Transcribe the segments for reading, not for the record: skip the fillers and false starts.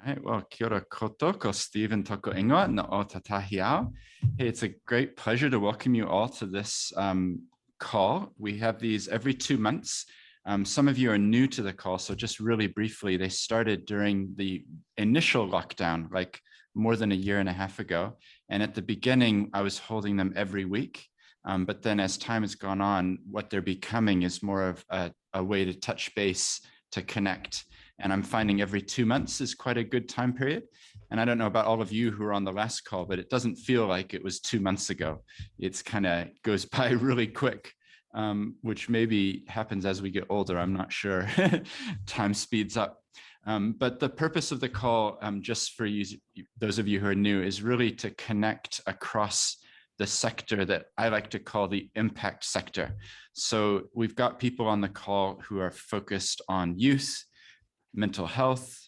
right, well, kia ora koutou, ko Stephen toko ingoa na o tatahi ao. Hey, it's a great pleasure to welcome you all to this call. We have these every 2 months. Some of you are new to the call, so just really briefly, they started during the initial lockdown, like more than a year and a half ago. And at the beginning, I was holding them every week. But then as time has gone on, what they're becoming is more of a way to touch base, to connect. And I'm finding every 2 months is quite a good time period. And I don't know about all of you who were on the last call, but it doesn't feel like it was 2 months ago. It's kind of goes by really quick, which maybe happens as we get older. I'm not sure. Time speeds up. But the purpose of the call, just for you, those of you who are new, is really to connect across the sector that I like to call the impact sector. So we've got people on the call who are focused on youth, mental health.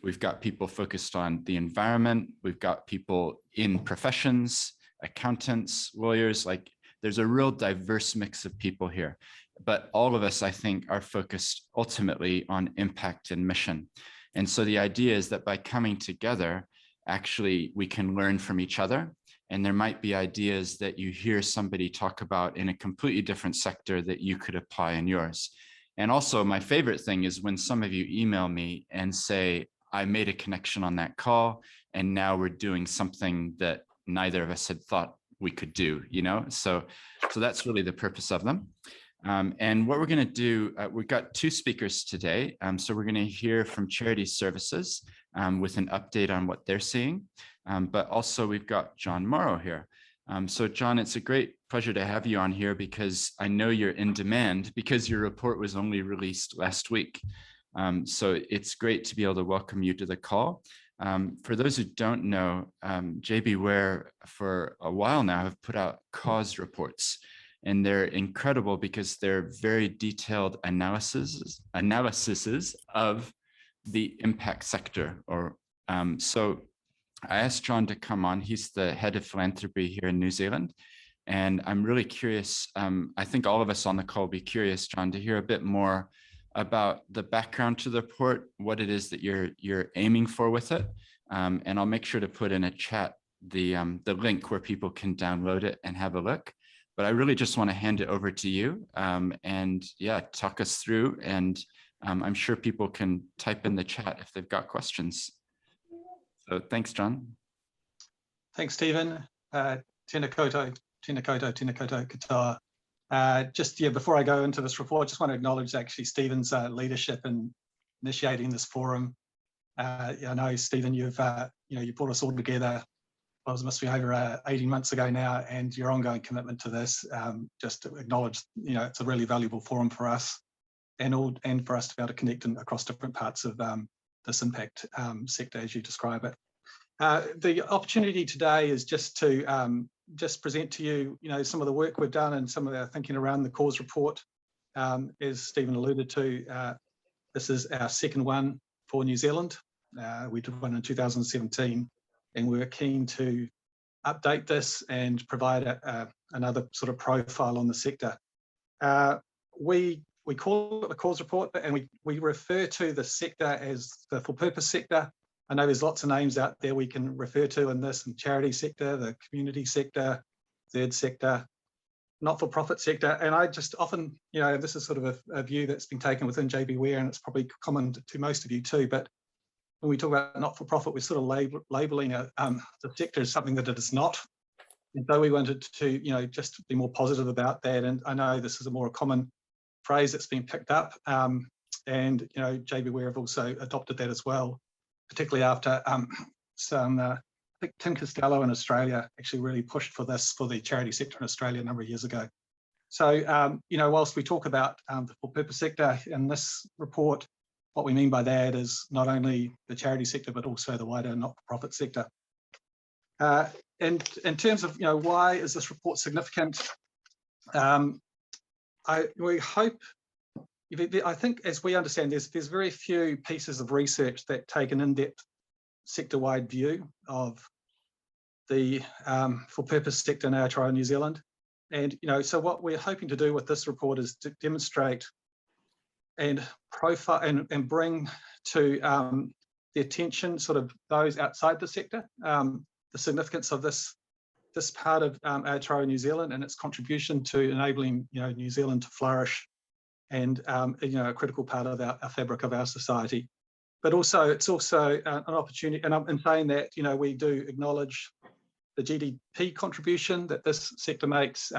We've got people focused on the environment. We've got people in professions, accountants, lawyers. Like there's a real diverse mix of people here. But all of us, I think, are focused ultimately on impact and mission. And so the idea is that by coming together, actually, we can learn from each other. And there might be ideas that you hear somebody talk about in a completely different sector that you could apply in yours. And also my favorite thing is when some of you email me and say, I made a connection on that call, and now we're doing something that neither of us had thought we could do, you know? So that's really the purpose of them. And what we're gonna do, we've got 2 speakers today. So we're gonna hear from Charities Services with an update on what they're seeing. But also we've got John Morrow here. So John, it's a great pleasure to have you on here because I know you're in demand because your report was only released last week. So it's great to be able to welcome you to the call. For those who don't know, JB Ware for a while now have put out cause reports, and they're incredible because they're very detailed analyses of the impact sector. So I asked John to come on. He's the head of philanthropy here in New Zealand. And I'm really curious. I think all of us on the call will be curious, John, to hear a bit more about the background to the report, what it is that you're aiming for with it. And I'll make sure to put in a chat the link where people can download it and have a look. But I really just want to hand it over to you and yeah, talk us through. And I'm sure people can type in the chat if they've got questions. So thanks, John. Thanks, Stephen. Tēnā koutou, katoa. Just before I go into this report, I just want to acknowledge actually Stephen's leadership in initiating this forum. I know, Stephen, you brought us all together. Well, it must be over 18 months ago now, and your ongoing commitment to this, just to acknowledge, it's a really valuable forum for us, and for us to be able to connect across different parts of this impact sector as you describe it. The opportunity today is just to just present to you, some of the work we've done and some of our thinking around the cause report. As Stephen alluded to, this is our second one for New Zealand. We did one in 2017, and we were keen to update this and provide another sort of profile on the sector. We call it the cause report, and we refer to the sector as the for-purpose sector. I know there's lots of names out there we can refer to in this, and charity sector, the community sector, third sector, not-for-profit sector. And I just often, this is sort of a view that's been taken within JB Ware, and it's probably common to most of you too, but when we talk about not-for-profit, we're sort of labeling the sector as something that it is not. And so we wanted to, just be more positive about that. And I know this is a more common phrase that's been picked up, and JB Ware have also adopted that as well, particularly after I think Tim Costello in Australia actually really pushed for this for the charity sector in Australia a number of years ago. So, whilst we talk about the for-purpose sector in this report, what we mean by that is not only the charity sector, but also the wider not-for-profit sector. And in terms of, why is this report significant? We hope, I think as we understand, there's very few pieces of research that take an in-depth sector-wide view of the for-purpose sector in Aotearoa New Zealand. And, so what we're hoping to do with this report is to demonstrate and profile and bring to the attention, sort of those outside the sector, the significance of this part of Aotearoa New Zealand and its contribution to enabling New Zealand to flourish, and a critical part of our fabric of our society. But also, it's also an opportunity, and in saying that, we do acknowledge the GDP contribution that this sector makes.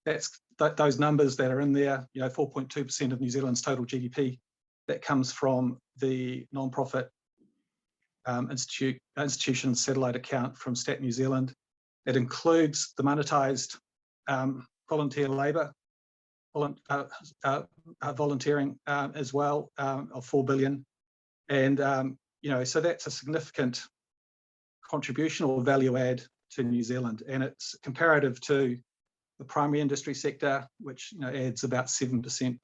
That's those numbers that are in there, 4.2% of New Zealand's total GDP, that comes from the non-profit institution satellite account from Stat New Zealand. It includes the monetised volunteer labour, volunteering as well, of 4 billion. And, so that's a significant contribution or value add to New Zealand. And it's comparative to the primary industry sector, which adds about 7%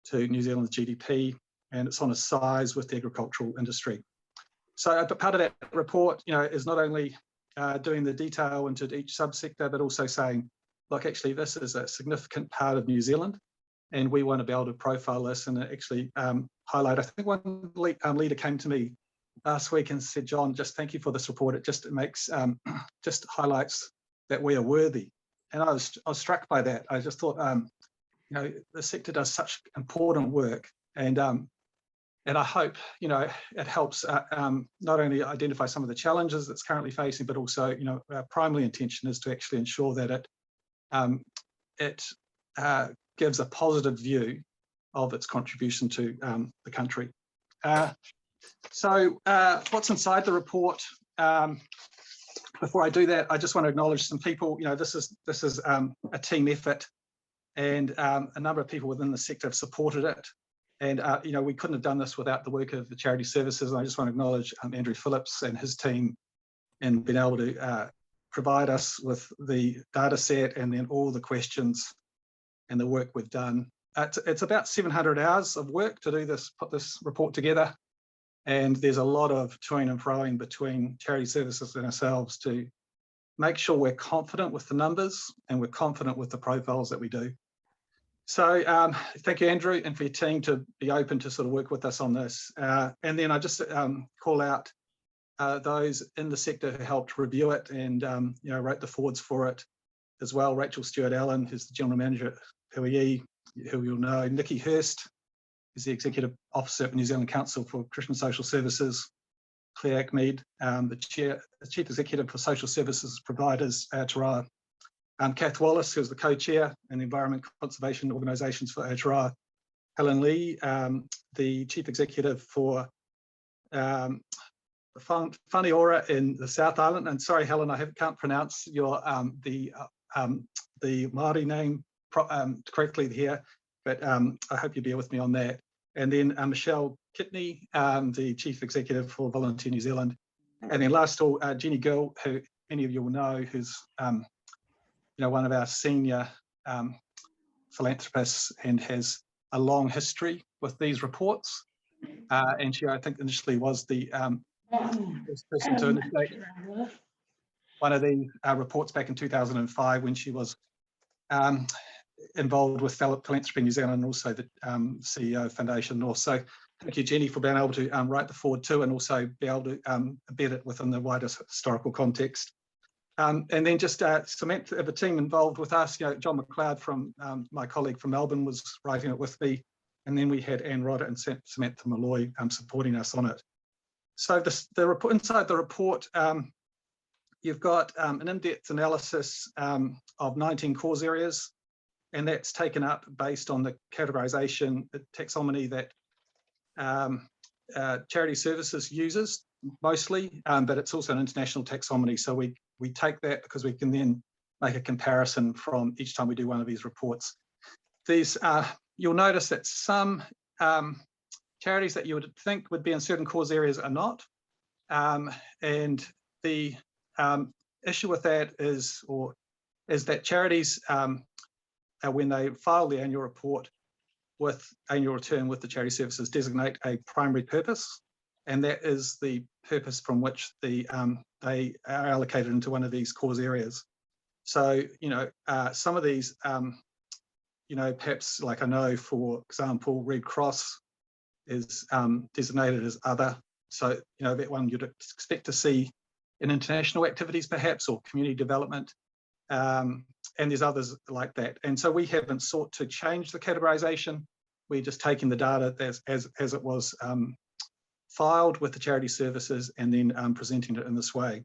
to New Zealand's GDP, and it's on a size with the agricultural industry. So part of that report, is not only doing the detail into each subsector, but also saying, look, actually, this is a significant part of New Zealand, and we want to be able to profile this and actually highlight. I think one leader came to me last week and said, John, just thank you for this report. It makes just highlights that we are worthy. And I was struck by that. I just thought, the sector does such important work, and I hope, it helps not only identify some of the challenges it's currently facing, but also, our primary intention is to actually ensure that it gives a positive view of its contribution to the country. So what's inside the report? Before I do that, I just want to acknowledge some people. This is a team effort, and a number of people within the sector have supported it. And, we couldn't have done this without the work of the Charities Services. And I just want to acknowledge Andrew Phillips and his team in being able to provide us with the data set and then all the questions and the work we've done. It's about 700 hours of work to put this report together. And there's a lot of toing and froing between Charities Services and ourselves to make sure we're confident with the numbers and we're confident with the profiles that we do. So thank you, Andrew, and for your team to be open to sort of work with us on this. And then I just call out those in the sector who helped review it and wrote the forwards for it as well. Rachel Stewart-Allen, who's the General Manager at PUE, who you'll know. Nikki Hurst is the Executive Officer at New Zealand Council for Christian Social Services. Claire Ackmead, the Chief Executive for Social Services Providers, Aotearoa. Kath Wallace, who's the co-chair in the Environment Conservation Organisations for Aotearoa. Helen Lee, the Chief Executive for Whaniora in the South Island. And sorry, Helen, I can't pronounce your the Māori name correctly here, but I hope you bear with me on that. And then Michelle Kitney, the Chief Executive for Volunteer New Zealand. And then last of all, Jenny Gill, who many of you will know, who's one of our senior philanthropists and has a long history with these reports. And she, I think, initially was the first person to initiate one of the reports back in 2005 when she was involved with Philanthropy New Zealand and also the CEO of Foundation North. So thank you, Jenny, for being able to write the forward too, and also be able to embed it within the wider historical context. And then just Samantha, the team involved with us, John McLeod from my colleague from Melbourne was writing it with me. And then we had Anne Rodder and Samantha Malloy supporting us on it. So the report, inside the report, you've got an in-depth analysis of 19 cause areas, and that's taken up based on the categorization, the taxonomy that Charities Services uses mostly, but it's also an international taxonomy. So we take that because we can then make a comparison from each time we do one of these reports. These, you'll notice that some charities that you would think would be in certain cause areas are not. And the issue with that is that charities, when they file the annual report with annual return with the Charity Services, designate a primary purpose, and that is the purpose from which they are allocated into one of these cause areas. So, some of these, perhaps like I know, for example, Red Cross is designated as other. So, that one you'd expect to see in international activities perhaps, or community development. And there's others like that. And so we haven't sought to change the categorization. We're just taking the data as it was filed with the Charities Services and then presenting it in this way.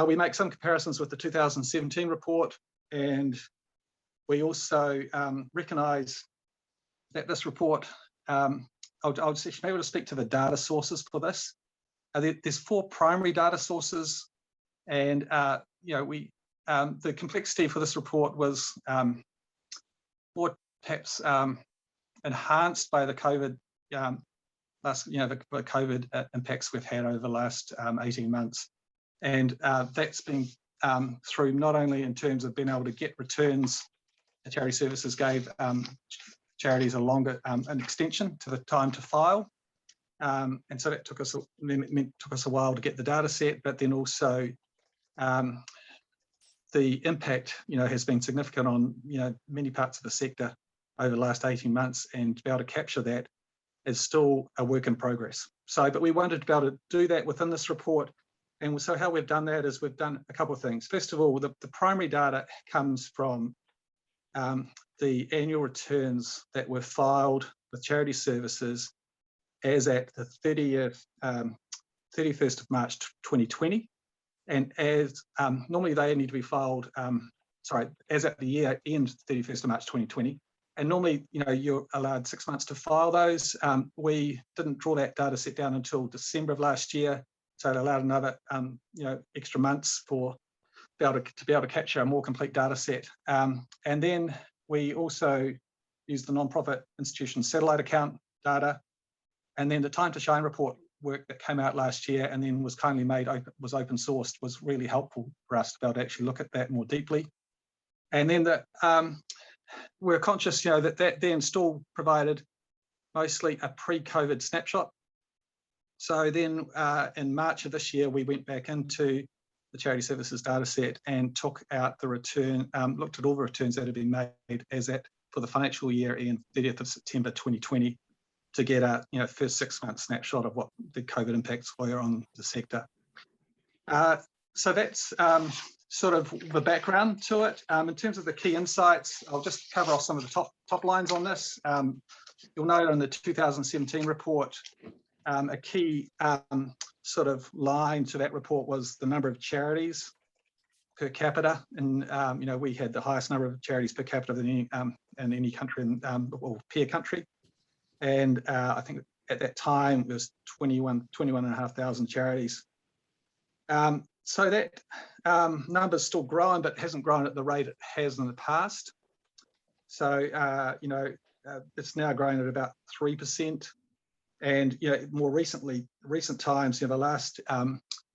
We make some comparisons with the 2017 report, and we also recognise that this report, I'll just be able to speak to the data sources for this. There's 4 primary data sources, and the complexity for this report was more perhaps enhanced by the COVID the COVID impacts we've had over the last 18 months. And that's been through not only in terms of being able to get returns. The Charity Services gave charities an extension to the time to file. And so that took us a while to get the data set, but then also the impact, has been significant on, many parts of the sector over the last 18 months, and to be able to capture that is still a work in progress. So, but we wanted to be able to do that within this report. And so how we've done that is we've done a couple of things. First of all, the primary data comes from the annual returns that were filed with Charity Services as at the 31st of March 2020. And as normally they need to be filed, as at the year end 31st of March 2020. And normally, you're allowed 6 months to file those. We didn't draw that data set down until December of last year. So it allowed another, extra months to be able to capture a more complete data set. And then we also used the non-profit institution satellite account data. And then the Time to Shine report work that came out last year and then was kindly made open, was open sourced, was really helpful for us to be able to actually look at that more deeply. And then we're conscious, that then still provided mostly a pre-COVID snapshot. So then in March of this year, we went back into the Charity Services data set and took out the return, looked at all the returns that had been made for the financial year end 30th of September 2020 to get a first 6 month snapshot of what the COVID impacts were on the sector. So that's sort of the background to it. In terms of the key insights, I'll just cover off some of the top lines on this. You'll note in the 2017 report, a key sort of line to that report was the number of charities per capita. And, we had the highest number of charities per capita than any country, or peer country. And I think at that time it was 21,500 charities. So that number's still growing, but hasn't grown at the rate it has in the past. So, it's now growing at about 3%. And, more recent times, the last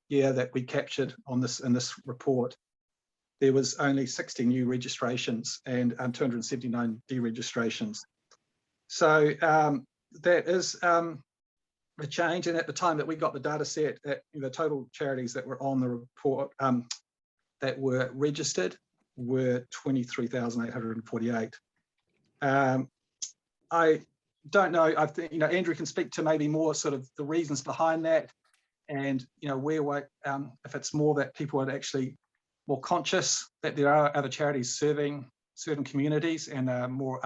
year that we captured in this report, there was only 60 new registrations and 279 deregistrations. So that is a change. And at the time that we got the data set, the total charities that were on the report that were registered were 23,848. I don't know. I think Andrew can speak to maybe more sort of the reasons behind that, and where if it's more that people are actually more conscious that there are other charities serving certain communities and are more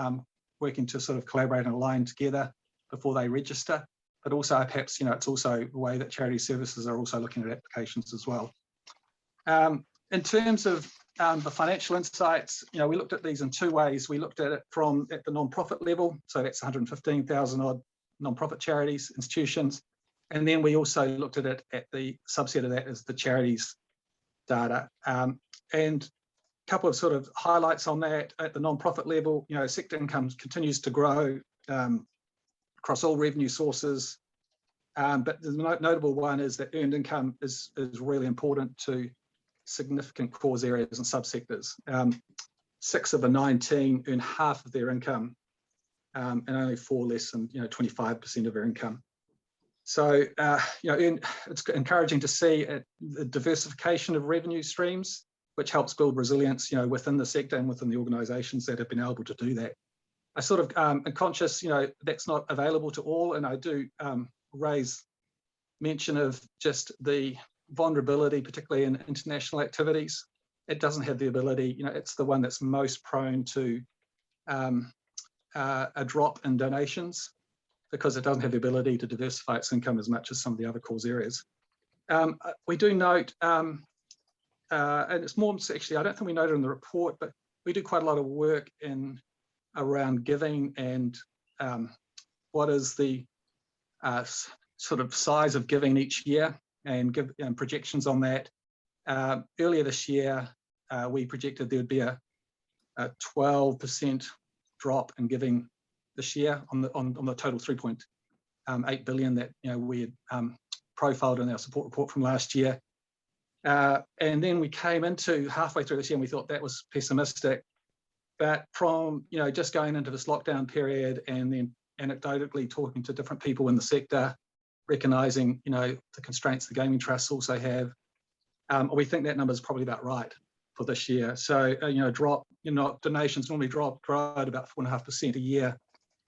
working to sort of collaborate and align together before they register. But also perhaps it's also the way that Charity Services are also looking at applications as well. In terms of the financial insights, we looked at these in two ways. We looked at it at the non-profit level, so that's 115,000 odd non-profit charities, institutions, and then we also looked at it at the subset of that is the charities data. And a couple of sort of highlights on that at the non-profit level, sector income continues to grow across all revenue sources, but the notable one is that earned income is really important to significant cause areas and subsectors. 6 of the 19 earn half of their income, and only 4 less than 25% of their income. So it's encouraging to see the diversification of revenue streams, which helps build resilience within the sector and within the organisations that have been able to do that. I sort of am conscious that's not available to all, and I do raise mention of just the vulnerability, particularly in international activities. It doesn't have the ability, it's the one that's most prone to a drop in donations because it doesn't have the ability to diversify its income as much as some of the other cause areas. We do note, and it's more actually, I don't think we noted in the report, but we do quite a lot of work around giving and what is the sort of size of giving each year and projections on that. Earlier this year, we projected there would be a 12% drop in giving this year on the total 3.8 billion that we had profiled in our support report from last year. And then we came into halfway through this year and we thought that was pessimistic. But from just going into this lockdown period and then anecdotally talking to different people in the sector, recognising the constraints the gaming trusts also have, we think that number is probably about right for this year. So drop, donations normally grow at about 4.5% a year.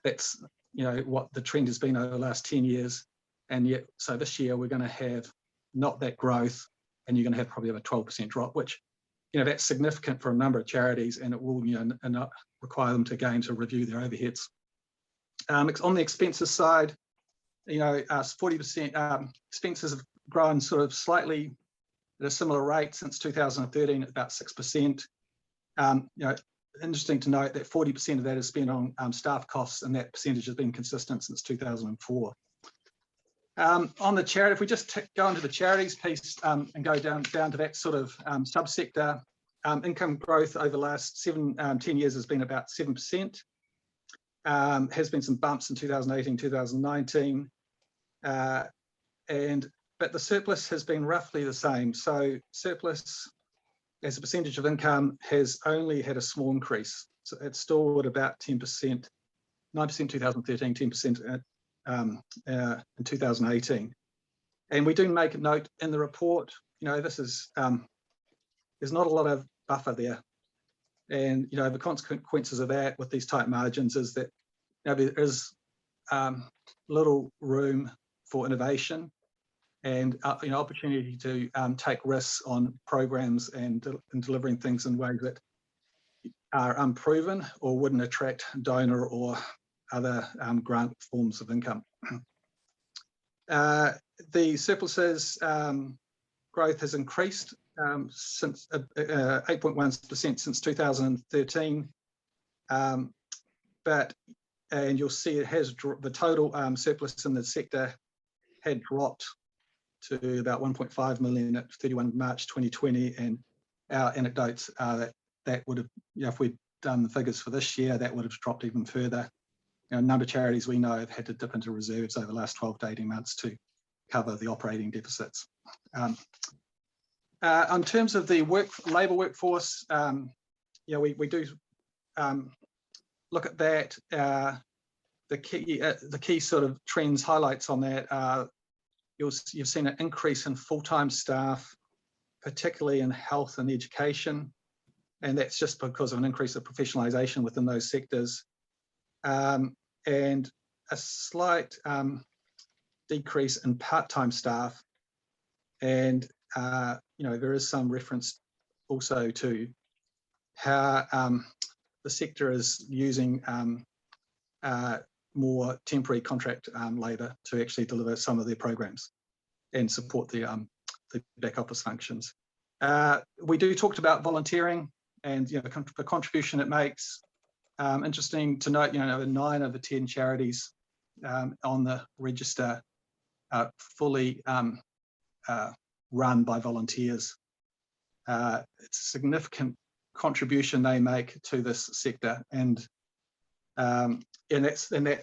That's what the trend has been over the last 10 years, and yet so this year we're going to have not that growth, and you're going to have probably a 12% drop, which that's significant for a number of charities, and it will require them to review their overheads. On the expenses side, 40% expenses have grown sort of slightly at a similar rate since 2013, at about 6%. Interesting to note that 40% of that is spent on staff costs, and that percentage has been consistent since 2004. On the charity, if we just go into the charities piece and go down to that sort of subsector, income growth over the last 10 years has been about 7%. Has been some bumps in 2018, 2019, but the surplus has been roughly the same. So surplus as a percentage of income has only had a small increase. So it's still at about 10%, 9% in 2013, 10% in 2018. And we do make a note in the report, this is, there's not a lot of buffer there. And, the consequences of that with these tight margins is that there is little room for innovation and opportunity to take risks on programs and delivering things in ways that are unproven or wouldn't attract donor or other grant forms of income. The surpluses growth has increased since 8.1% since 2013, and you'll see it has the total surplus in the sector had dropped to about 1.5 million at 31 March 2020, and our anecdotes are that would have, if we'd done the figures for this year, that would have dropped even further. A number of charities we know have had to dip into reserves over the last 12 to 18 months to cover the operating deficits. In terms of the labour workforce, we do look at that. The key sort of trends highlights on that are you've seen an increase in full-time staff, particularly in health and education, and that's just because of an increase of professionalisation within those sectors, and a slight decrease in part-time staff. And there is some reference also to how the sector is using more temporary contract labour to actually deliver some of their programs and support the back office functions. We talked about volunteering and the contribution it makes. Interesting to note, 9 of the 10 charities on the register are fully run by volunteers. It's a significant contribution they make to this sector, and the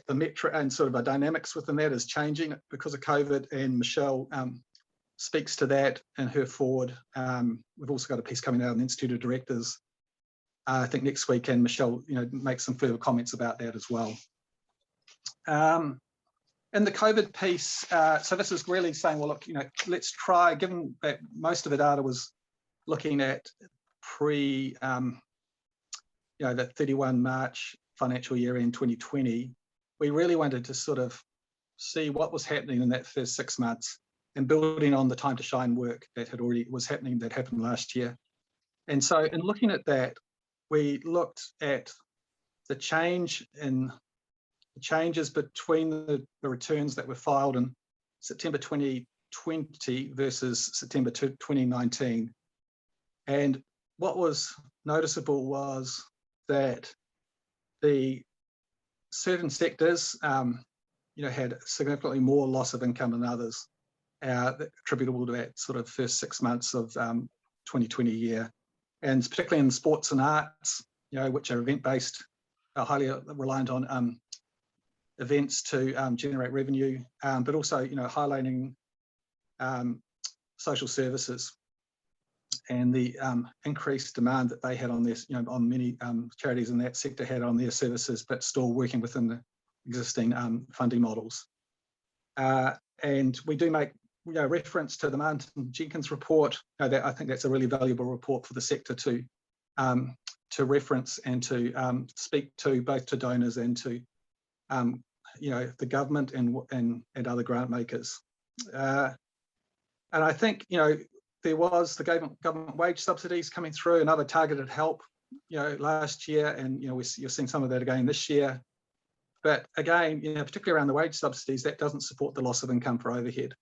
metric and sort of the dynamics within that is changing because of COVID, and Michelle speaks to that in her forward. We've also got a piece coming out of the Institute of Directors, I think next week, and Michelle make some further comments about that as well. In the COVID piece, so this is really saying, well, look, let's try, given that most of the data was looking at the 31 March financial year in 2020, we really wanted to sort of see what was happening in that first 6 months and building on the time to shine work that happened last year. And so in looking at that, we looked at the changes between the returns that were filed in September 2020 versus September 2019. And what was noticeable was that the certain sectors had significantly more loss of income than others, attributable to that sort of first 6 months of 2020 year. And particularly in sports and arts, which are event-based, are highly reliant on events to generate revenue, but also, highlighting social services and the increased demand that they had on this, on many charities in that sector had on their services, but still working within the existing funding models. And we do make reference to the Martin Jenkins report. That I think that's a really valuable report for the sector to reference and to speak to, both to donors and to the government and other grant makers. And I think there was the government wage subsidies coming through and other targeted help last year, and you're seeing some of that again this year. But again, particularly around the wage subsidies, that doesn't support the loss of income for overhead.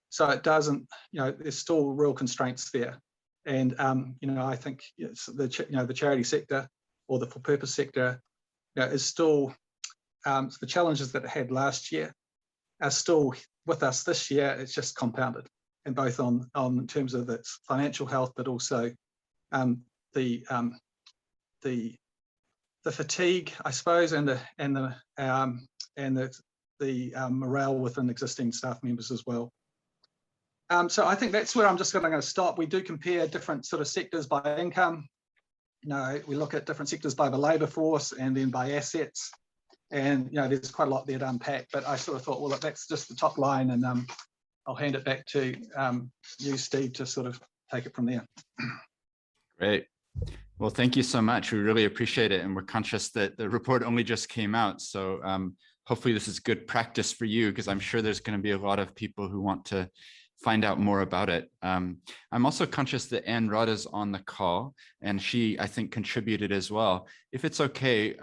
So it doesn't, there's still real constraints there. And, I think the charity sector or the for-purpose sector is still, the challenges that it had last year are still with us this year. It's just compounded, and both on in terms of its financial health, but also the fatigue, I suppose, and the morale within existing staff members as well. So I think that's where I'm just going to stop. We do compare different sort of sectors by income. We look at different sectors by the labour force and then by assets. And there's quite a lot there to unpack. But I sort of thought, well, that's just the top line, and I'll hand it back to you, Steve, to sort of take it from there. Great. Well, thank you so much. We really appreciate it. And we're conscious that the report only just came out. So hopefully this is good practice for you, because I'm sure there's going to be a lot of people who want to find out more about it. I'm also conscious that Anne Rudd is on the call, and she, I think, contributed as well. If it's okay,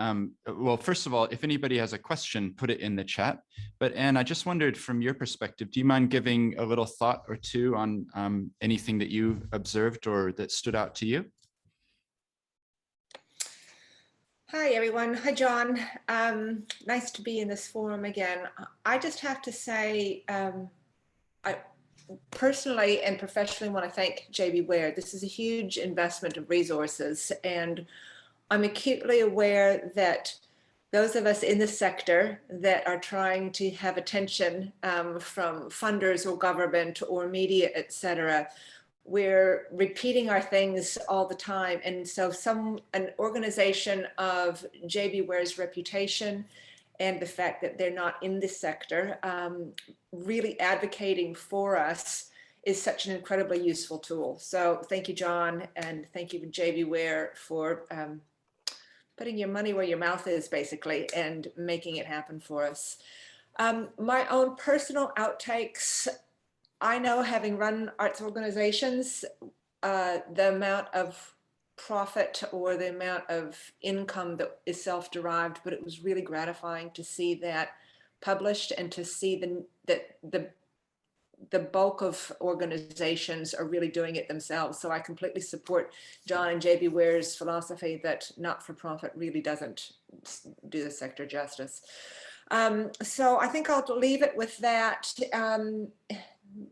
well, first of all, if anybody has a question, put it in the chat. But Anne, I just wondered, from your perspective, do you mind giving a little thought or two on anything that you observed or that stood out to you? Hi, everyone. Hi, John. Nice to be in this forum again. I just have to say, I personally and professionally want to thank JB Ware. This is a huge investment of resources, and I'm acutely aware that those of us in the sector that are trying to have attention from funders or government or media, etc., we're repeating our things all the time. And so an organization of JB Ware's reputation and the fact that they're not in this sector really advocating for us is such an incredibly useful tool. So thank you, John, and thank you, JB Ware, for putting your money where your mouth is, basically, and making it happen for us. My own personal outtakes, I know, having run arts organizations, the amount of profit or the amount of income that is self-derived, but it was really gratifying to see that published and to see that the bulk of organizations are really doing it themselves. So I completely support John and JB Ware's philosophy that not-for-profit really doesn't do the sector justice. So I think I'll leave it with that.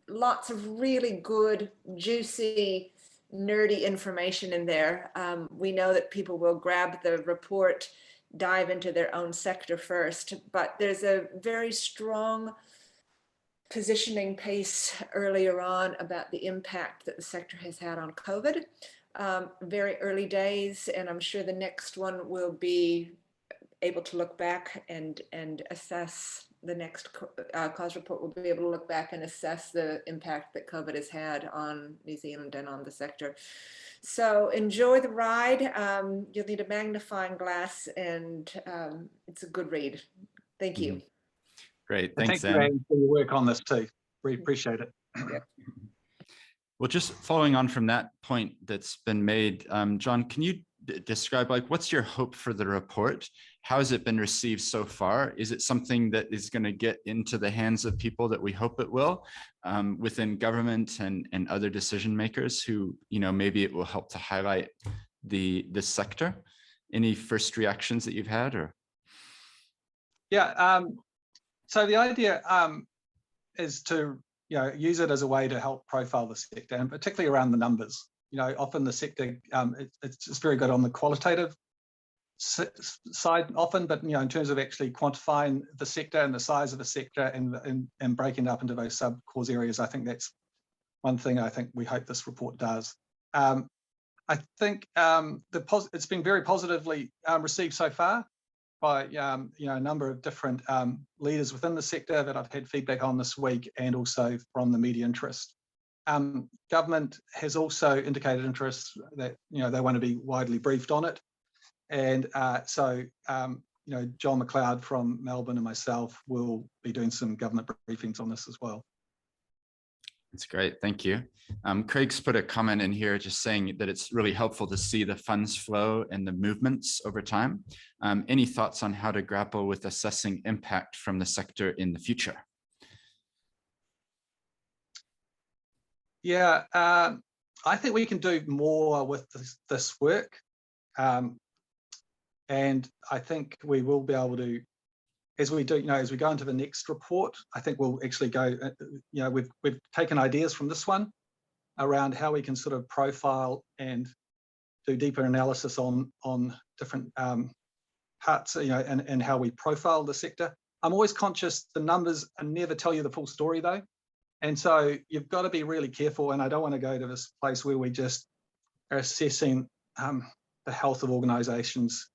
Lots of really good, juicy, nerdy information in there. We know that people will grab the report, dive into their own sector first, but there's a very strong positioning piece earlier on about the impact that the sector has had on COVID. Very early days, and I'm sure the next one will be able to look back and assess. The next cause report will be able to look back and assess the impact that COVID has had on New Zealand and on the sector. So enjoy the ride. You'll need a magnifying glass, and it's a good read. Thank you. Great. Thanks, Anne, for your work on this too. We appreciate it. Well, just following on from that point that's been made, John, can you describe, like, what's your hope for the report? How has it been received so far? Is it something that is going to get into the hands of people that we hope it will, within government and other decision makers who, maybe it will help to highlight this sector? Any first reactions that you've had, or? Yeah, so the idea is to use it as a way to help profile the sector, and particularly around the numbers. Often the sector, it's very good on the qualitative side often, but in terms of actually quantifying the sector and the size of the sector and breaking it up into those sub-cause areas, I think that's one thing I think we hope this report does. I think it's been very positively received so far by a number of different leaders within the sector that I've had feedback on this week, and also from the media interest. Government has also indicated interest that they want to be widely briefed on it, and so John McLeod from Melbourne and myself will be doing some government briefings on this as well. That's great, thank you. Craig's put a comment in here just saying that it's really helpful to see the funds flow and the movements over time. Any thoughts on how to grapple with assessing impact from the sector in the future? Yeah, I think we can do more with this work. And I think we will be able to, as we do, as we go into the next report, I think we'll actually go, we've taken ideas from this one around how we can sort of profile and do deeper analysis on different parts, and how we profile the sector. I'm always conscious the numbers never tell you the full story though. And so you've got to be really careful, and I don't want to go to this place where we just are assessing the health of organisations,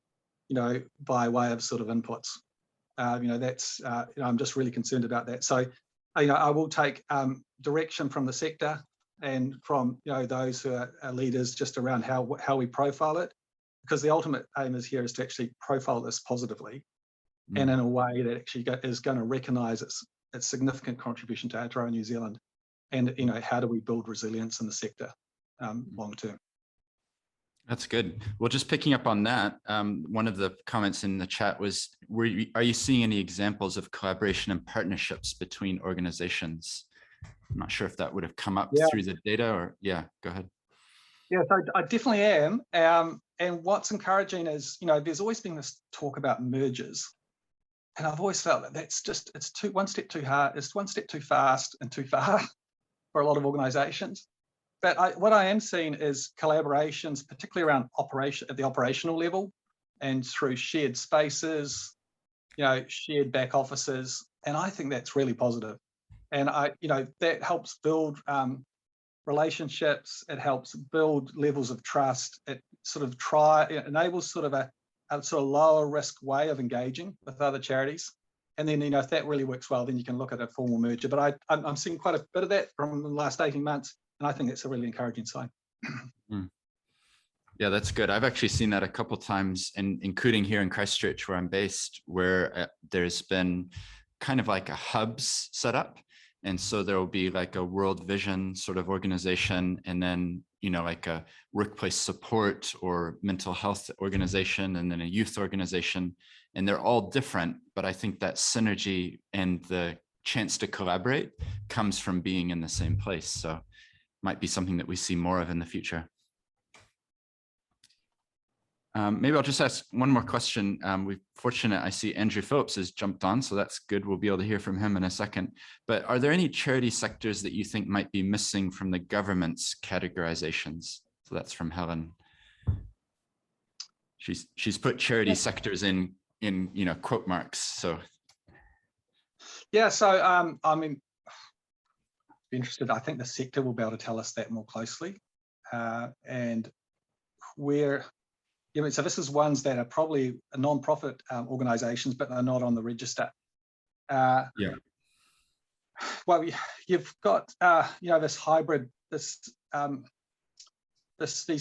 by way of sort of inputs. That's, I'm just really concerned about that. So, I will take direction from the sector and from, those who are leaders just around how we profile it, because the ultimate aim is to actually profile this positively and in a way that actually is going to recognise its significant contribution to Aotearoa New Zealand, and how do we build resilience in the sector long term. That's good. Well, just picking up on that, one of the comments in the chat was, are you seeing any examples of collaboration and partnerships between organizations? I'm not sure if that would have come up through the data, or go ahead. Yeah, so I definitely am. And what's encouraging is, there's always been this talk about mergers. And I've always felt that it's one step too hard, it's one step too fast and too far for a lot of organizations. But what I am seeing is collaborations, particularly around at the operational level, and through shared spaces, shared back offices. And I think that's really positive. And that helps build relationships. It helps build levels of trust. It it enables sort of a lower risk way of engaging with other charities. And then, if that really works well, then you can look at a formal merger. But I'm seeing quite a bit of that from the last 18 months. And I think it's a really encouraging sign. Yeah, that's good. I've actually seen that a couple of times, including here in Christchurch, where I'm based, where there's been kind of like a hubs set up. And so there will be like a World Vision sort of organization, and then, like a workplace support or mental health organization, and then a youth organization. And they're all different, but I think that synergy and the chance to collaborate comes from being in the same place. So might be something that we see more of in the future. Maybe I'll just ask one more question. We're fortunate, I see Andrew Phillips has jumped on, so that's good. We'll be able to hear from him in a second. But are there any charity sectors that you think might be missing from the government's categorizations? So that's from Helen. She's put charity sectors in quote marks. So yeah, so I mean, interested. I think the sector will be able to tell us that more closely, and where. Yeah, so this is ones that are probably non-profit organisations, but they're not on the register. Well, you've got this hybrid, these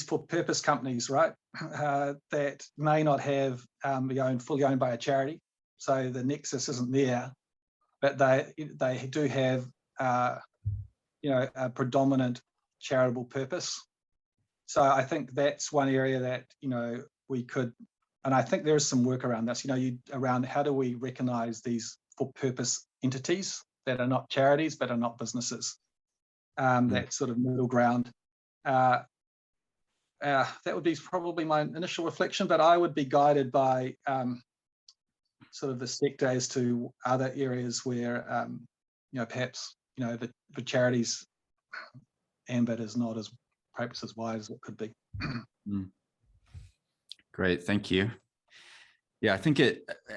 for-purpose companies, right? That may not have be fully owned by a charity, so the nexus isn't there, but they do have a predominant charitable purpose. So I think that's one area that, we could, and I think there is some work around this, around how do we recognize these for purpose entities that are not charities, but are not businesses, that sort of middle ground. That would be probably my initial reflection, but I would be guided by sort of the sector as to other areas where, perhaps, the charities ambit is not as perhaps as wide as it could be. Great, thank you. Yeah, I think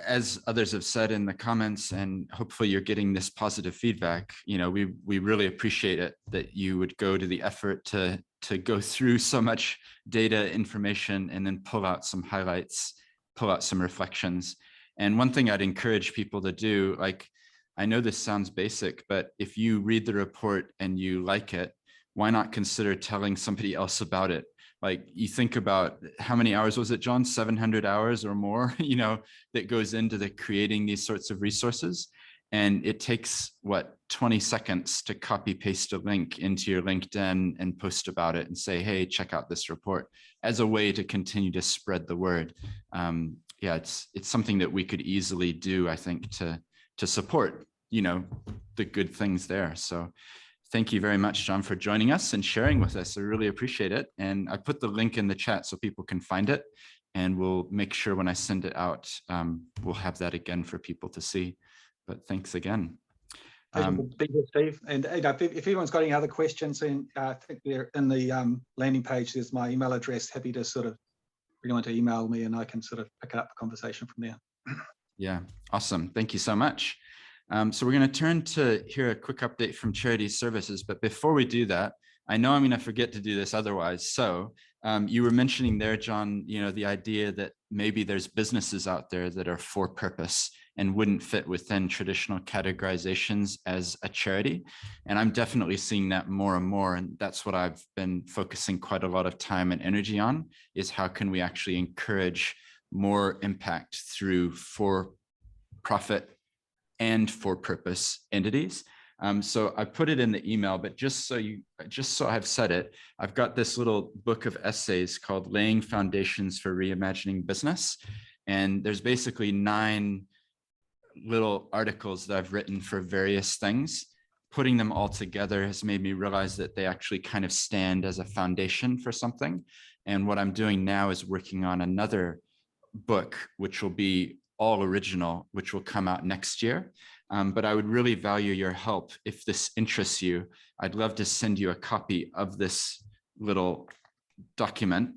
as others have said in the comments, and hopefully you're getting this positive feedback, we really appreciate it that you would go to the effort to go through so much data information and then pull out some highlights, pull out some reflections. And one thing I'd encourage people to do, like, I know this sounds basic, but if you read the report and you like it, why not consider telling somebody else about it? Like, you think about how many hours was it, John? 700 hours or more, that goes into the creating these sorts of resources. And it takes, 20 seconds to copy paste a link into your LinkedIn and post about it and say, hey, check out this report, as a way to continue to spread the word. Yeah, it's something that we could easily do, I think, to support, the good things there. So thank you very much, John, for joining us and sharing with us. I really appreciate it. And I put the link in the chat so people can find it. And we'll make sure when I send it out, we'll have that again for people to see. But thanks again. Steve. And if everyone's got any other questions, then I think they're in the landing page. There's my email address. Happy to sort of bring on to email me, and I can sort of pick up the conversation from there. Yeah, awesome. Thank you so much. So we're going to turn to hear a quick update from Charities Services. But before we do that, I know I'm going to forget to do this otherwise. So you were mentioning there, John, the idea that maybe there's businesses out there that are for purpose and wouldn't fit within traditional categorizations as a charity. And I'm definitely seeing that more and more. And that's what I've been focusing quite a lot of time and energy on, is how can we actually encourage more impact through for-profit and for-purpose entities. So I put it in the email, but just so I've said it, I've got this little book of essays called Laying Foundations for Reimagining Business. And there's basically 9 little articles that I've written for various things. Putting them all together has made me realize that they actually kind of stand as a foundation for something. And what I'm doing now is working on another book, which will be all original, which will come out next year. But I would really value your help if this interests you. I'd love to send you a copy of this little document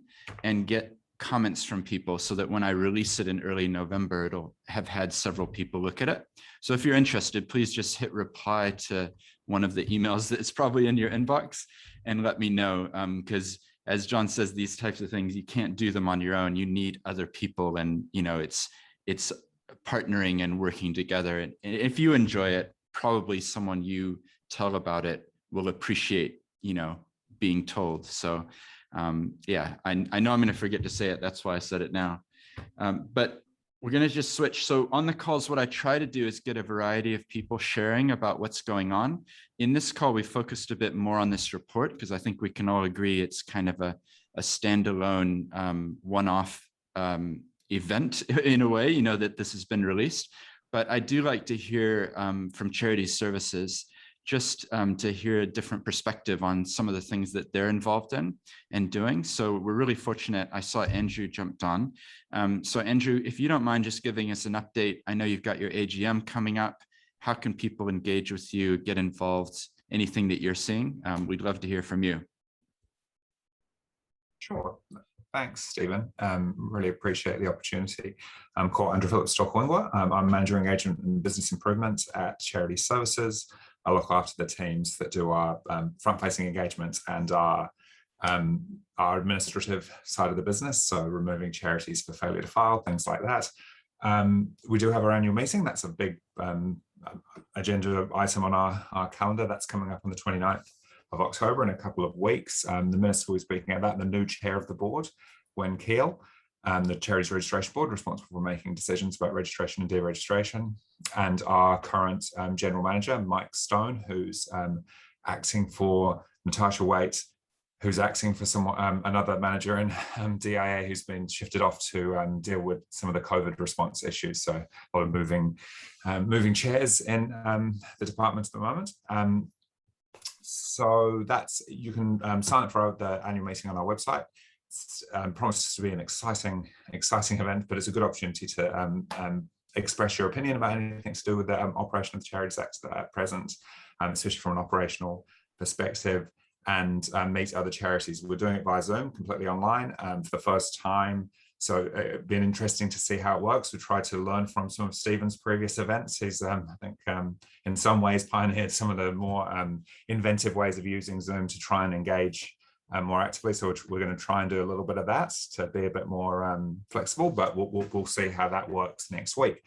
and get comments from people so that when I release it in early November, it'll have had several people look at it. So if you're interested, please just hit reply to one of the emails that's probably in your inbox and let me know. Because as John says, these types of things, you can't do them on your own. You need other people, and it's partnering and working together. And if you enjoy it, probably someone you tell about it will appreciate, being told. So yeah, I know I'm going to forget to say it. That's why I said it now. But we're going to just switch. So on the calls, what I try to do is get a variety of people sharing about what's going on. In this call, we focused a bit more on this report because I think we can all agree it's kind of a standalone one-off event in a way, that this has been released. But I do like to hear from Charities Services, just to hear a different perspective on some of the things that they're involved in and doing. So we're really fortunate. I saw Andrew jumped on. So Andrew, if you don't mind just giving us an update. I know you've got your AGM coming up. How can people engage with you, get involved, anything that you're seeing? We'd love to hear from you. Sure. Thanks, Stephen. Really appreciate the opportunity. I'm called Andrew Phillips Stockwingler. I'm Manager Engagement and Business Improvement at Charities Services. I look after the teams that do our front-facing engagements and our administrative side of the business, so removing charities for failure to file, things like that. We do have our annual meeting. That's a big agenda item on our calendar. That's coming up on the 29th of October in a couple of weeks. The Minister will be speaking about the new chair of the board, Gwen Keel, the Charities Registration Board, responsible for making decisions about registration and deregistration, and our current General Manager, Mike Stone, who's acting for Natasha Waite, who's acting for someone, another manager in DIA who's been shifted off to deal with some of the COVID response issues. So a lot of moving chairs in the department at the moment. So that's, you can sign up for the annual meeting on our website. It's promises to be an exciting event, but it's a good opportunity to express your opinion about anything to do with the operation of the Charities Act at present, especially from an operational perspective, and meet other charities. We're doing it via Zoom, completely online, for the first time. So it's been interesting to see how it works. We tried to learn from some of Stephen's previous events. He's, I think, in some ways pioneered some of the more inventive ways of using Zoom to try and engage more actively. So we're going to try and do a little bit of that to be a bit more flexible, but we'll see how that works next week.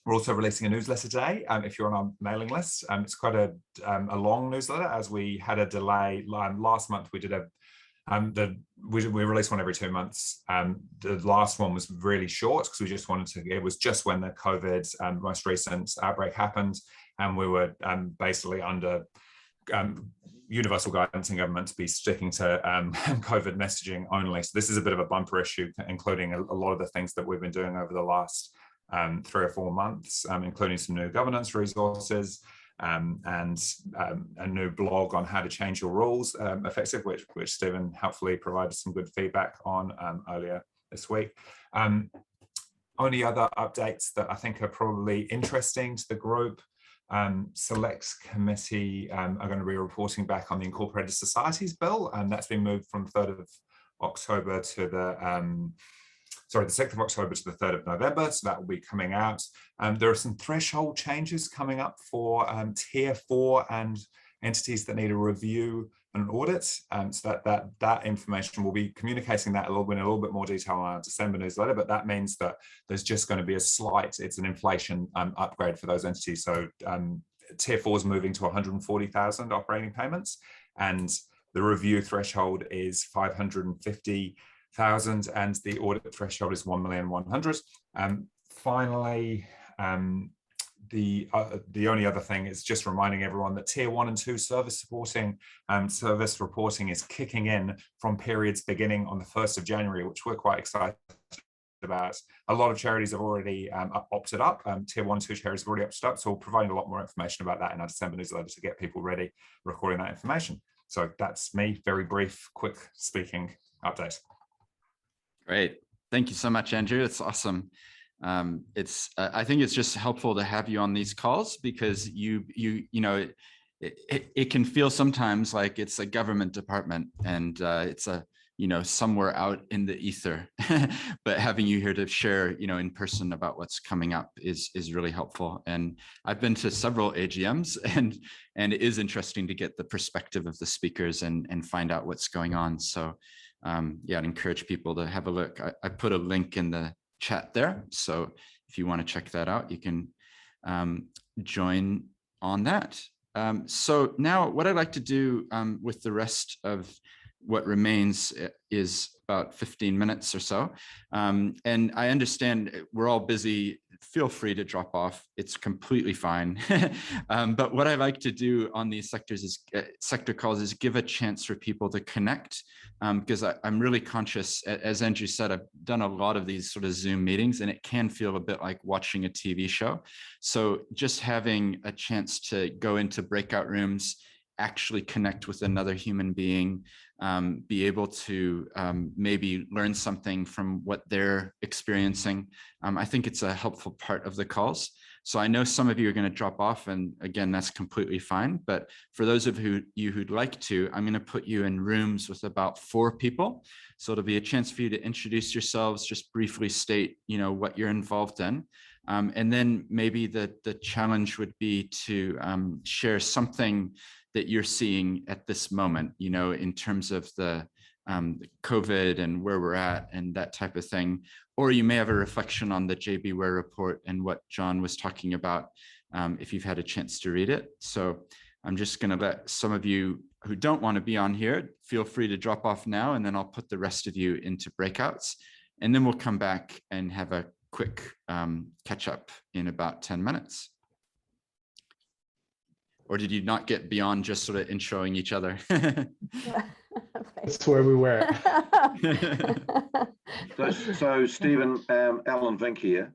We're also releasing a newsletter today. If you're on our mailing list, it's quite a long newsletter, as we had a delay. Last month we did we release one every 2 months. The last one was really short because we just wanted to, it was just when the COVID most recent outbreak happened, and we were basically under universal guidance in government to be sticking to COVID messaging only. So this is a bit of a bumper issue, including a lot of the things that we've been doing over the last 3 or 4 months, including some new governance resources, and a new blog on how to change your rules effective, which Stephen helpfully provided some good feedback on earlier this week. Only other updates that I think are probably interesting to the group: Selects Committee are going to be reporting back on the Incorporated Societies Bill, and that's been moved from 3rd of October to the 6th of October to the 3rd of November, so that will be coming out. There are some threshold changes coming up for Tier 4 and entities that need a review and an audit. So that information, we'll be communicating that in a little bit more detail on our December newsletter, but that means that there's just going to be it's an inflation upgrade for those entities. So Tier 4 is moving to 140,000 operating payments, and the review threshold is 550,000, and the audit threshold is 1,100,000. Finally, the only other thing is just reminding everyone that Tier 1 and 2 service reporting is kicking in from periods beginning on the 1st of January, which we're quite excited about. A lot of charities have already opted up. Tier 1, 2 charities have already opted up, so we're providing a lot more information about that in our December newsletter to get people ready, recording that information. So that's me, very brief, quick speaking update. Great. Thank you so much, Andrew. It's awesome. I think it's just helpful to have you on these calls, because you know, it can feel sometimes like it's a government department and it's somewhere out in the ether, but having you here to share, in person about what's coming up is really helpful. And I've been to several AGMs, and it is interesting to get the perspective of the speakers and find out what's going on. So yeah, I'd encourage people to have a look. I put a link in the chat there, so if you want to check that out, you can join on that. So now what I'd like to do with the rest of what remains is about 15 minutes or so. And I understand we're all busy. Feel free to drop off. It's completely fine. But what I like to do on these sector calls is give a chance for people to connect, because I'm really conscious, as Andrew said, I've done a lot of these sort of Zoom meetings, and it can feel a bit like watching a TV show. So just having a chance to go into breakout rooms, actually connect with another human being, be able to maybe learn something from what they're experiencing. I think it's a helpful part of the calls. So I know some of you are going to drop off, and again, that's completely fine. But for those of you who'd like to, I'm going to put you in rooms with about 4 people. So it'll be a chance for you to introduce yourselves, just briefly state, what you're involved in. And then maybe the challenge would be to share something that you're seeing at this moment, in terms of the COVID and where we're at and that type of thing. Or you may have a reflection on the JB Ware report and what John was talking about, if you've had a chance to read it. So I'm just going to let some of you who don't want to be on here, feel free to drop off now, and then I'll put the rest of you into breakouts. And then we'll come back and have a quick catch up in about 10 minutes. or did you not get beyond just sort of introing each other? That's where we were. So Stephen, Alan Vink here.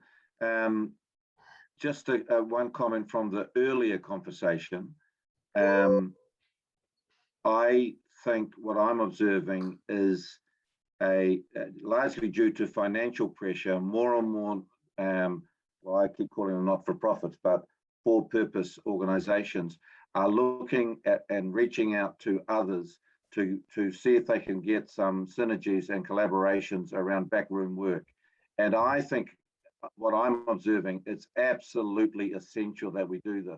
Just one comment from the earlier conversation. I think what I'm observing is largely due to financial pressure, more and more, well, I keep calling them not-for-profits, but for-purpose organizations are looking at and reaching out to others to see if they can get some synergies and collaborations around backroom work. And I think what I'm observing, it's absolutely essential that we do this,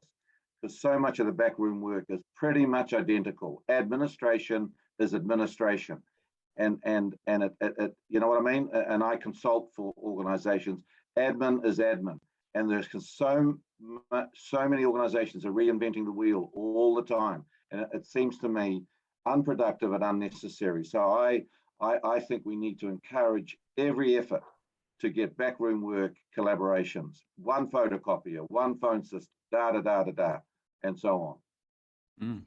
because so much of the backroom work is pretty much identical. Administration is administration. And it, you know what I mean? And I consult for organizations. Admin is admin. And there's so many organizations are reinventing the wheel all the time. And it seems to me unproductive and unnecessary. So I think we need to encourage every effort to get backroom work collaborations, one photocopier, one phone system, and so on.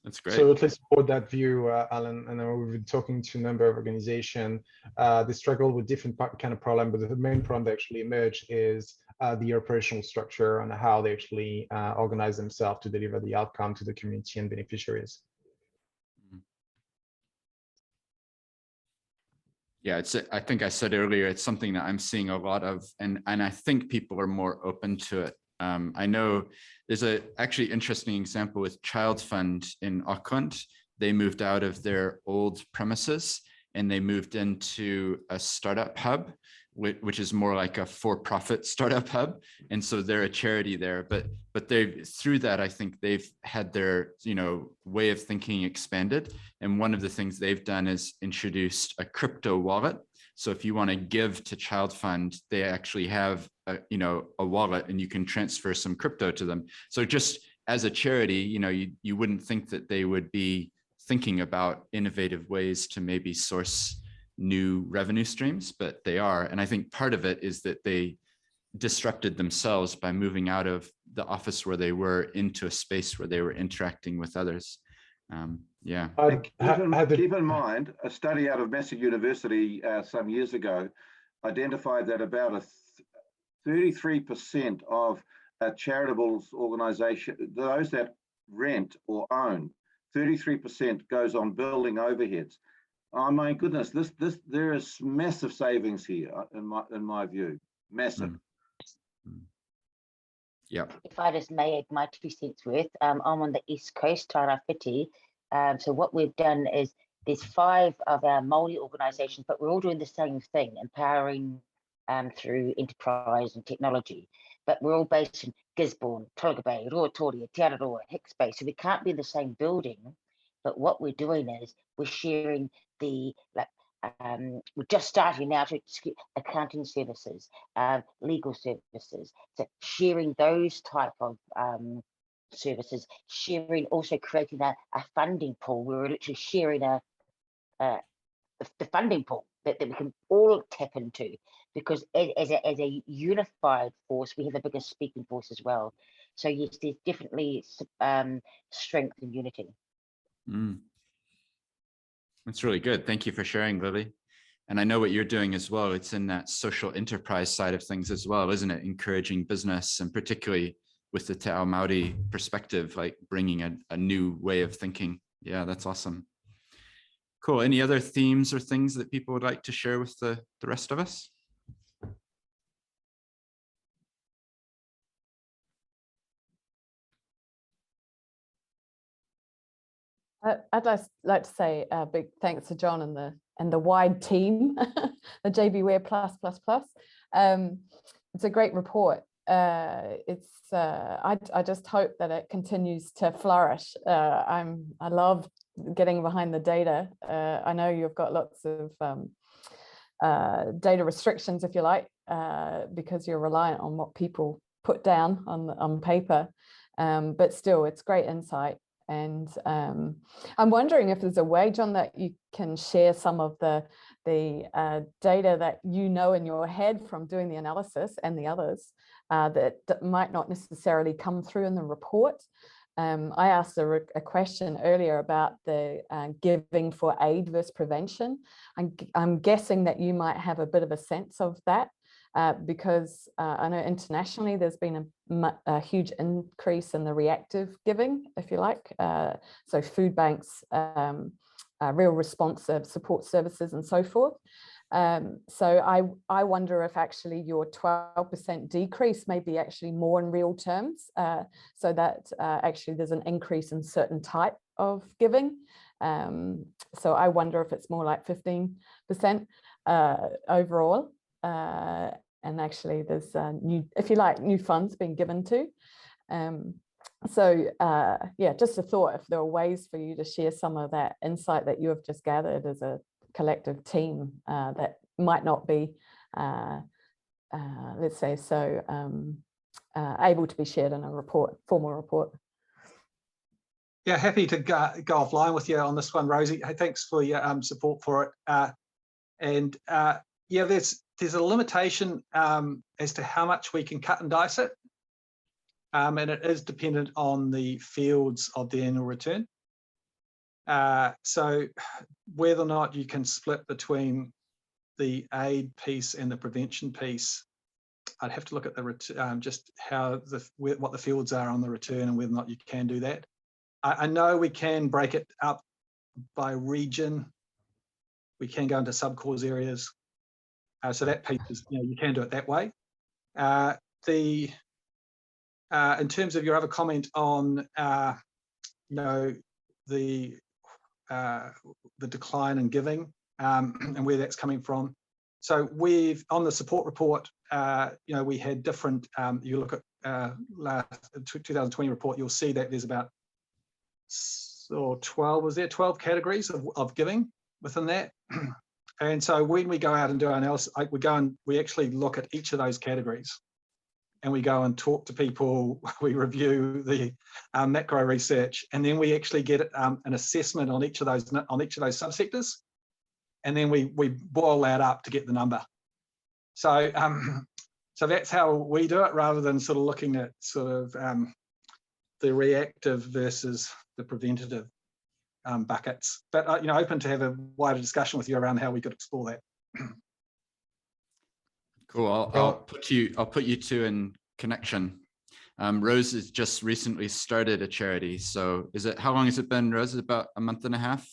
That's great. So let's support that view, Alan. And we've been talking to a number of organizations. They struggle with different kind of problem, but the main problem that actually emerged is the operational structure and how they actually organize themselves to deliver the outcome to the community and beneficiaries. Yeah, I think I said earlier, it's something that I'm seeing a lot of, and I think people are more open to it. I know there's a actually interesting example with Child Fund in Auckland. They moved out of their old premises and they moved into a startup hub, which is more like a for-profit startup hub. And so they're a charity there, but they, through that, I think they've had their, way of thinking expanded. And one of the things they've done is introduced a crypto wallet. So if you want to give to Child Fund, they actually have a wallet and you can transfer some crypto to them. So just as a charity, you wouldn't think that they would be thinking about innovative ways to maybe source new revenue streams, but they are. And I think part of it is that they disrupted themselves by moving out of the office where they were into a space where they were interacting with others. Yeah. Keep in mind, a study out of Massey University some years ago identified that about 33% of a charitable organization, those that rent or own, 33% goes on building overheads. Oh my goodness, there is massive savings here in my view, massive. Yeah. If I just may add my 2 cents worth, I'm on the East Coast, Tairāwhiti. So what we've done is there's 5 of our Māori organisations, but we're all doing the same thing, empowering through enterprise and technology. But we're all based in Gisborne, Tolaga Bay, Ruatoria, Te Araroa, Hicks Bay. So we can't be in the same building. But what we're doing is we're sharing we're just starting now to accounting services, legal services, so sharing those type of services, also creating a funding pool. We're literally sharing the funding pool that we can all tap into, because as a unified force, we have a bigger speaking force as well. So yes, there's definitely strength in unity. That's really good. Thank you for sharing, Lily. And I know what you're doing as well. It's in that social enterprise side of things as well, isn't it? Encouraging business, and particularly with the Te Ao Māori perspective, like bringing a new way of thinking. Yeah, that's awesome. Cool. Any other themes or things that people would like to share with the rest of us? I'd like to say a big thanks to John and the wide team, the JBWare +++. It's a great report. I just hope that it continues to flourish. I love getting behind the data. I know you've got lots of data restrictions, if you like, because you're reliant on what people put down on paper, but still, it's great insight. And I'm wondering if there's a way, John, that you can share some of the data that in your head from doing the analysis and the others that might not necessarily come through in the report, I asked a question earlier about the giving for aid versus prevention. I'm guessing that you might have a bit of a sense of that because I know internationally there's been a huge increase in the reactive giving, if you like. So food banks, real responsive support services and so forth. So I wonder if actually your 12% decrease may be actually more in real terms, so that actually there's an increase in certain type of giving. So I wonder if it's more like 15% overall. And actually there's new, if you like, new funds being given to. So yeah, just a thought if there are ways for you to share some of that insight that you have just gathered as a collective team that might not be, let's say, so able to be shared in a report, formal report. Yeah, happy to go offline with you on this one, Rosie. Hey, thanks for your support for it. Yeah, there's a limitation as to how much we can cut and dice it. And it is dependent on the fields of the annual return. So whether or not you can split between the aid piece and the prevention piece, I'd have to look at the just how what the fields are on the return and whether or not you can do that. I know we can break it up by region. We can go into sub-cause areas. So that piece is, you can do it that way. In terms of your other comment on, the decline in giving and where that's coming from. So we've, on the support report, we had different, you look at last 2020 report, you'll see that there's about 12 categories of giving within that. And so when we go out and do our analysis, we actually look at each of those categories. And we go and talk to people, we review the macro research, and then we actually get an assessment on each of those subsectors, and then we boil that up to get the number. So so that's how we do it, rather than sort of looking at sort of the reactive versus the preventative buckets. But open to have a wider discussion with you around how we could explore that. Cool. I'll put you two in connection. Rose has just recently started a charity. So how long has it been, Rose? About a month and a half?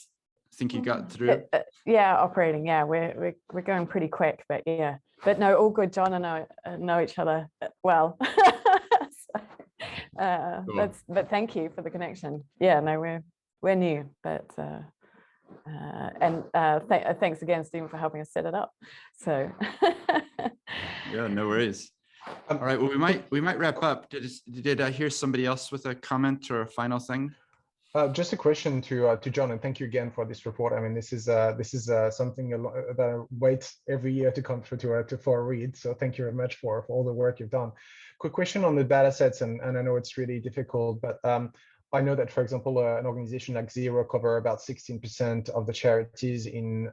I think you got through. Yeah, operating. Yeah, we're going pretty quick, but yeah. But no, all good. John and I know each other well. Cool. But thank you for the connection. Yeah, no, we're new, but thanks again, Stephen, for helping us set it up. So yeah, no worries. All right, well, we might wrap up. Did I hear somebody else with a comment or a final thing? Just a question to John, and thank you again for this report. I mean, this is something that I wait every year to come for a read. So thank you very much for all the work you've done. Quick question on the data sets, and I know it's really difficult, but I know that, for example, an organization like Zero cover about 16% of the charities in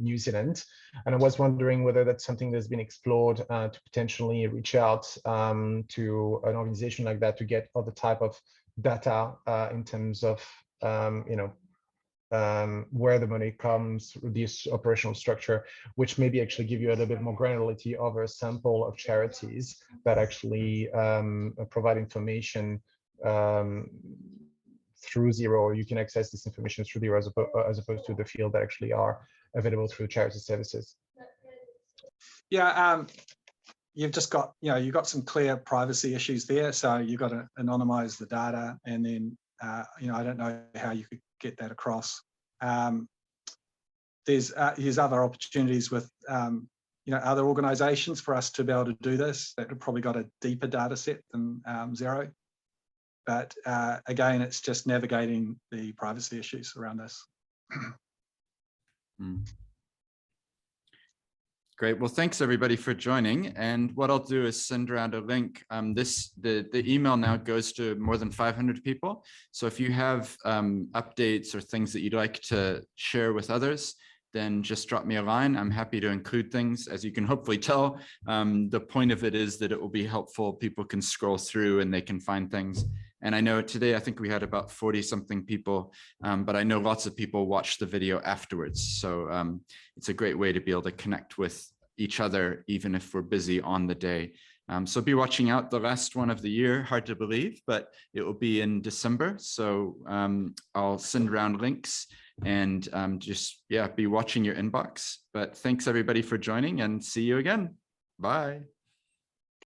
New Zealand. And I was wondering whether that's something that's been explored to potentially reach out to an organization like that to get other type of data in terms of, where the money comes, this operational structure, which maybe actually give you a little bit more granularity over a sample of charities that actually provide information through Zero, or you can access this information through Zero as opposed to the field that actually are available through Charities Services. Yeah, you've just got, you've got some clear privacy issues there. So you've got to anonymize the data, and then, I don't know how you could get that across. There's other opportunities with, other organizations for us to be able to do this that have probably got a deeper data set than Zero. But again, it's just navigating the privacy issues around this. Great. Well, thanks everybody for joining. And what I'll do is send around a link. The email now goes to more than 500 people. So if you have updates or things that you'd like to share with others, then just drop me a line. I'm happy to include things. As you can hopefully tell, the point of it is that it will be helpful. People can scroll through and they can find things. And I know today, I think we had about 40 something people, but I know lots of people watch the video afterwards. So it's a great way to be able to connect with each other, even if we're busy on the day. So be watching out. The last one of the year, hard to believe, but it will be in December. So I'll send around links and just, yeah, be watching your inbox. But thanks everybody for joining, and see you again. Bye.